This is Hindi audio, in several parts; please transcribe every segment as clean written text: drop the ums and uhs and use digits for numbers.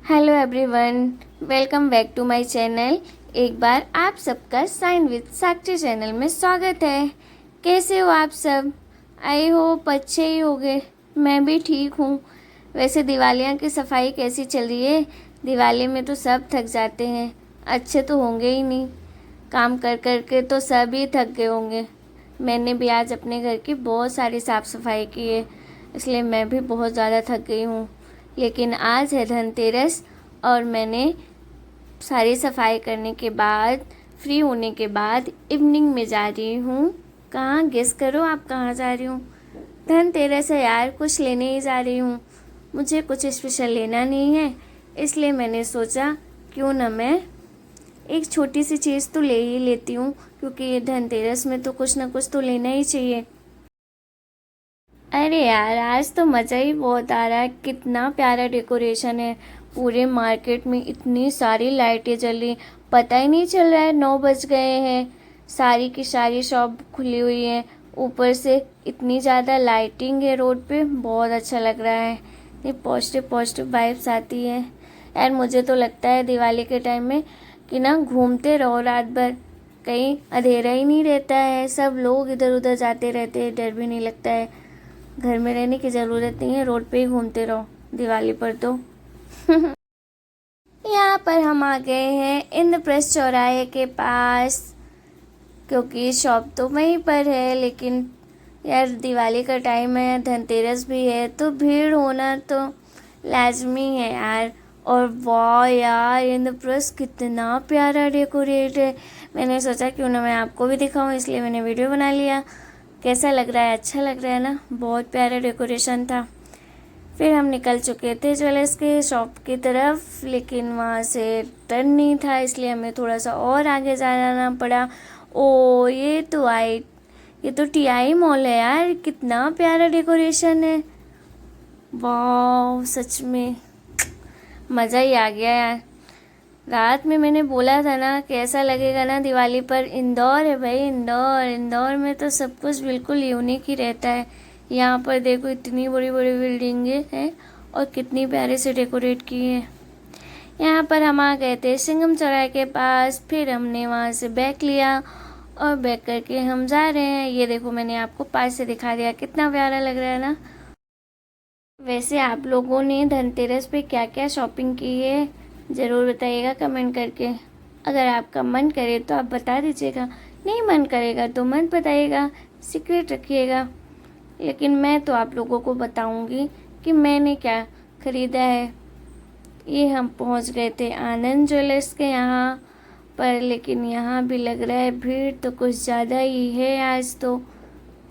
Hello everyone, welcome back to my channel. एक बार आप सबका साइन विद साक्षी चैनल में स्वागत है। कैसे हो आप सब? आई होप अच्छे ही होंगे। मैं भी ठीक हूँ। वैसे दिवालियाँ की सफाई कैसी चल रही है? दिवाली में तो सब थक जाते हैं, अच्छे तो होंगे ही नहीं। काम कर कर के तो सब ही थक गए होंगे। मैंने भी आज अपने घर की बहुत सारी साफ़ सफाई की है, इसलिए मैं भी बहुत ज़्यादा थक गई हूँ। लेकिन आज है धनतेरस और मैंने सारी सफाई करने के बाद, फ्री होने के बाद इवनिंग में जा रही हूँ। कहाँ? गेस करो आप कहाँ जा रही हूँ? धनतेरस है यार, कुछ लेने ही जा रही हूँ। मुझे कुछ स्पेशल लेना नहीं है, इसलिए मैंने सोचा क्यों ना मैं एक छोटी सी चीज़ तो ले ही लेती हूँ, क्योंकि ये धनतेरस में तो कुछ ना कुछ तो लेना ही चाहिए। अरे यार, आज तो मज़ा ही बहुत आ रहा है। कितना प्यारा डेकोरेशन है। पूरे मार्केट में इतनी सारी लाइटें जल रही, पता ही नहीं चल रहा है 9 बज गए हैं। सारी की सारी शॉप खुली हुई है। ऊपर से इतनी ज़्यादा लाइटिंग है रोड पे, बहुत अच्छा लग रहा है। ये पॉजिटिव पॉजिटिव वाइब्स आती है यार। मुझे तो लगता है दिवाली के टाइम में कि ना घूमते रहो रात भर, कहीं अंधेरा ही नहीं रहता है। सब लोग इधर उधर जाते रहते हैं, डर भी नहीं लगता है। घर में रहने की ज़रूरत नहीं है, रोड पे ही घूमते रहो दिवाली पर तो। यहाँ पर हम आ गए हैं इंद्रप्रस्थ चौराहे के पास, क्योंकि शॉप तो वहीं पर है। लेकिन यार दिवाली का टाइम है, धनतेरस भी है, तो भीड़ होना तो लाजमी है यार। और वाह यार, इंद्रप्रस्थ कितना प्यारा डेकोरेट है। मैंने सोचा क्यों ना मैं आपको भी दिखाऊं, इसलिए मैंने वीडियो बना लिया। कैसा लग रहा है? अच्छा लग रहा है ना? बहुत प्यारा डेकोरेशन था। फिर हम निकल चुके थे ज्वेलर्स के शॉप की तरफ, लेकिन वहाँ से टर्न नहीं था, इसलिए हमें थोड़ा सा और आगे जाना पड़ा। ओ ये तो टीआई मॉल है यार। कितना प्यारा डेकोरेशन है। वाह, सच में मज़ा ही आ गया यार। रात में मैंने बोला था ना कैसा लगेगा ना दिवाली पर। इंदौर है भाई, इंदौर। इंदौर में तो सब कुछ बिल्कुल यूनिक ही रहता है। यहाँ पर देखो, इतनी बड़ी बड़ी बिल्डिंगें हैं और कितनी प्यारे से डेकोरेट की है। यहाँ पर हम आ गए थे सिंघम चौराहे के पास। फिर हमने वहाँ से बैग लिया और बैग करके हम जा रहे हैं। ये देखो, मैंने आपको पास से दिखा दिया, कितना प्यारा लग रहा है ना। वैसे आप लोगों ने धनतेरस पे क्या क्या शॉपिंग की है ज़रूर बताइएगा कमेंट करके। अगर आपका मन करे तो आप बता दीजिएगा, नहीं मन करेगा तो मत बताइएगा, सीक्रेट रखिएगा। लेकिन मैं तो आप लोगों को बताऊंगी कि मैंने क्या ख़रीदा है। ये हम पहुंच गए थे आनंद ज्वेलर्स के यहाँ पर, लेकिन यहाँ भी लग रहा है भीड़ तो कुछ ज़्यादा ही है आज तो।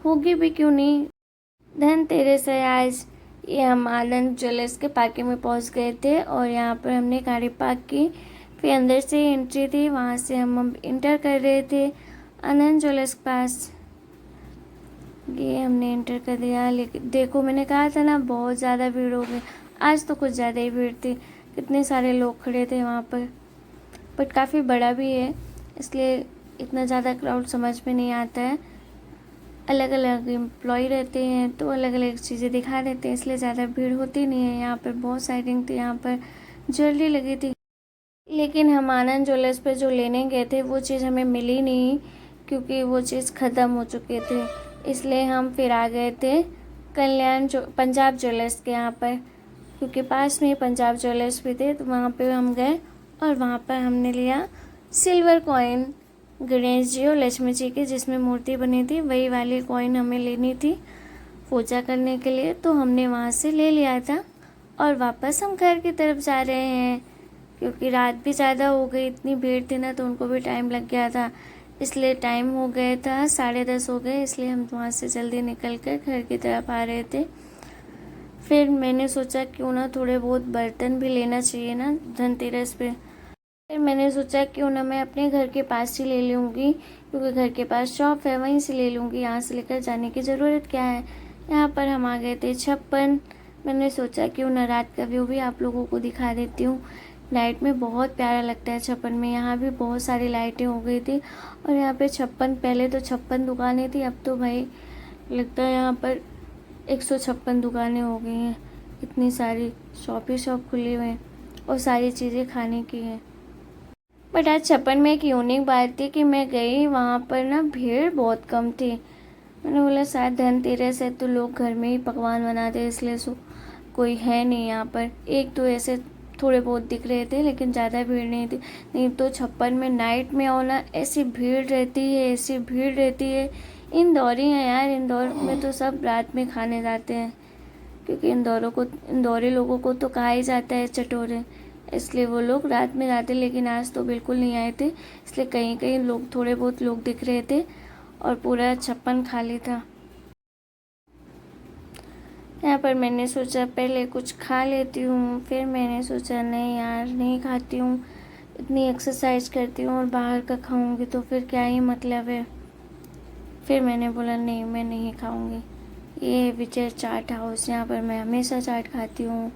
होगी भी क्यों नहीं, धनतेरस है आज। ये हम आनंद ज्वेलर्स के पार्किंग में पहुंच गए थे और यहाँ पर हमने गाड़ी पार्क की। फिर अंदर से एंट्री थी, वहाँ से हम इंटर कर रहे थे आनंद ज्वेलर्स के पास। ये हमने इंटर कर दिया। लेकिन देखो, मैंने कहा था ना बहुत ज़्यादा भीड़ हो गई। आज तो कुछ ज़्यादा ही भीड़ थी, कितने सारे लोग खड़े थे वहाँ पर। बट काफ़ी बड़ा भी है, इसलिए इतना ज़्यादा क्राउड समझ में नहीं आता है। अलग अलग एम्प्लॉय रहते हैं तो अलग अलग चीज़ें दिखा देते हैं, इसलिए ज़्यादा भीड़ होती नहीं है। यहाँ पर बहुत साइडिंग थी, यहाँ पर ज्वेलरी लगी थी। लेकिन हम आनंद ज्वेलर्स पे जो लेने गए थे वो चीज़ हमें मिली नहीं, क्योंकि वो चीज़ ख़त्म हो चुके थे। इसलिए हम फिर आ गए थे पंजाब ज्वेलर्स के यहाँ पर, क्योंकि पास में पंजाब ज्वेलर्स भी थे। तो वहाँ पे हम गए और वहाँ पर हमने लिया सिल्वर कॉइन, गणेश जी और लक्ष्मी जी की जिसमें मूर्ति बनी थी, वही वाली कॉइन हमें लेनी थी पूजा करने के लिए। तो हमने वहाँ से ले लिया था और वापस हम घर की तरफ जा रहे हैं, क्योंकि रात भी ज़्यादा हो गई, इतनी भीड़ थी ना, तो उनको भी टाइम लग गया था। इसलिए टाइम हो गया था 10:30 हो गए, इसलिए हम वहाँ से जल्दी निकल कर घर की तरफ आ रहे थे। फिर मैंने सोचा क्यों ना थोड़े बहुत बर्तन भी लेना चाहिए ना धनतेरस पे। फिर मैंने सोचा क्यों ना मैं अपने घर के पास ही ले लूँगी, क्योंकि घर के पास शॉप है, वहीं से ले लूँगी, यहाँ से लेकर जाने की ज़रूरत क्या है। यहाँ पर हम आ गए थे 56। मैंने सोचा क्यों ना रात का व्यू भी आप लोगों को दिखा देती हूँ। नाइट में बहुत प्यारा लगता है 56 में। यहाँ भी बहुत सारी लाइटें हो गई थी और यहाँ पे 56, पहले तो 56 दुकानें थी, अब तो भाई लगता है यहाँ पर 156 दुकानें हो गई हैं। इतनी सारी शॉप ही शॉप खुली हुई हैं। और सारी चीज़ें खाने की है। बट आज छप्पन में एक यूनिक बात थी कि मैं गई वहाँ पर ना भीड़ बहुत कम थी। मैंने बोला शायद धनतेरस है तो लोग घर में ही पकवान बनाते हैं, इसलिए कोई है नहीं यहाँ पर। एक तो ऐसे थोड़े बहुत दिख रहे थे लेकिन ज़्यादा भीड़ नहीं थी। नहीं तो छप्पन में नाइट में आओ ना, ऐसी भीड़ रहती है, ऐसी भीड़ रहती है। इंदौरी हैं यार, इंदौर में तो सब रात में खाने जाते हैं, क्योंकि इंदौरी लोगों को तो कहा ही जाता है चटोरे, इसलिए वो लोग रात में जाते। लेकिन आज तो बिल्कुल नहीं आए थे, इसलिए कहीं कहीं लोग, थोड़े बहुत लोग दिख रहे थे और पूरा छप्पन खाली था। यहाँ पर मैंने सोचा पहले कुछ खा लेती हूँ, फिर मैंने सोचा नहीं यार नहीं खाती हूँ, इतनी एक्सरसाइज करती हूँ और बाहर का खाऊंगी तो फिर क्या ही मतलब है। फिर मैंने बोला नहीं, मैं नहीं खाऊंगी। ये है विजय चाट हाउस, यहाँ पर मैं हमेशा चाट खाती हूँ।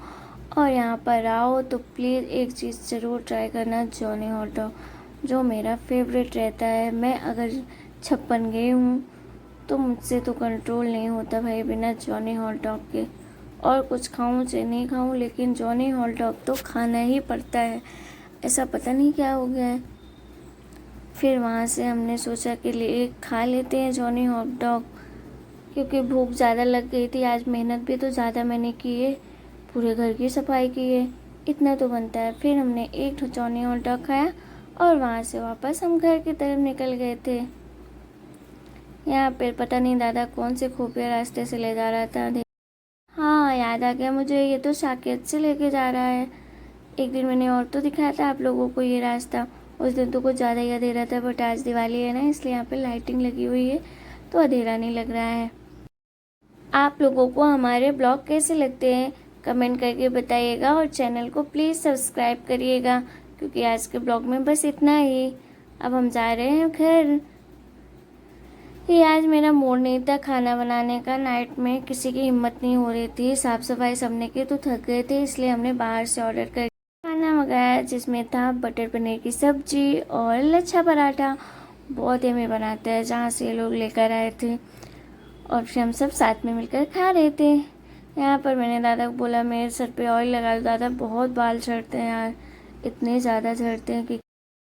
और यहाँ पर आओ तो प्लीज़ एक चीज़ ज़रूर ट्राई करना, जॉनी हॉट डॉग, जो मेरा फेवरेट रहता है। मैं अगर छप्पन गई हूँ तो मुझसे तो कंट्रोल नहीं होता भाई बिना जॉनी हॉट डॉग के। और कुछ खाऊं चाहे नहीं खाऊं, लेकिन जॉनी हॉट डॉग तो खाना ही पड़ता है, ऐसा पता नहीं क्या हो गया है। फिर वहाँ से हमने सोचा कि खा लेते हैं जॉनी हॉट डॉग, क्योंकि भूख ज़्यादा लग गई थी। आज मेहनत भी तो ज़्यादा मैंने की है, पूरे घर की सफाई की है, इतना तो बनता है। फिर हमने एक जॉनी हॉट डॉग खाया और वहाँ से वापस हम घर की तरफ निकल गए थे। यहाँ पर पता नहीं दादा कौन से खुफिया रास्ते से ले जा रहा था। हाँ याद आ गया मुझे, ये तो साकेत से लेके जा रहा है। एक दिन मैंने और तो दिखाया था आप लोगों को ये रास्ता, उस दिन तो कुछ ज़्यादा ही अंधेरा था, बट आज दिवाली है ना, इसलिए यहाँ पे लाइटिंग लगी हुई है तो अंधेरा नहीं लग रहा है। आप लोगों को हमारे ब्लॉग कैसे लगते हैं कमेंट करके बताइएगा, और चैनल को प्लीज़ सब्सक्राइब करिएगा, क्योंकि आज के ब्लॉग में बस इतना ही। अब हम जा रहे हैं घर। ये आज मेरा मूड नहीं था खाना बनाने का, नाइट में किसी की हिम्मत नहीं हो रही थी, साफ़ सफाई सबने की तो थक गए थे, इसलिए हमने बाहर से ऑर्डर कर खाना मंगाया, जिसमें था बटर पनीर की सब्जी और लच्छा पराठा। बहुत यम्मी बनाते हैं, जहाँ से ये लोग लेकर आए थे, और फिर हम सब साथ में मिलकर खा रहे थे। यहाँ पर मैंने दादा को बोला मेरे सर पे ऑयल लगा दो, दादा बहुत बाल झड़ते हैं यार, इतने ज़्यादा झड़ते हैं कि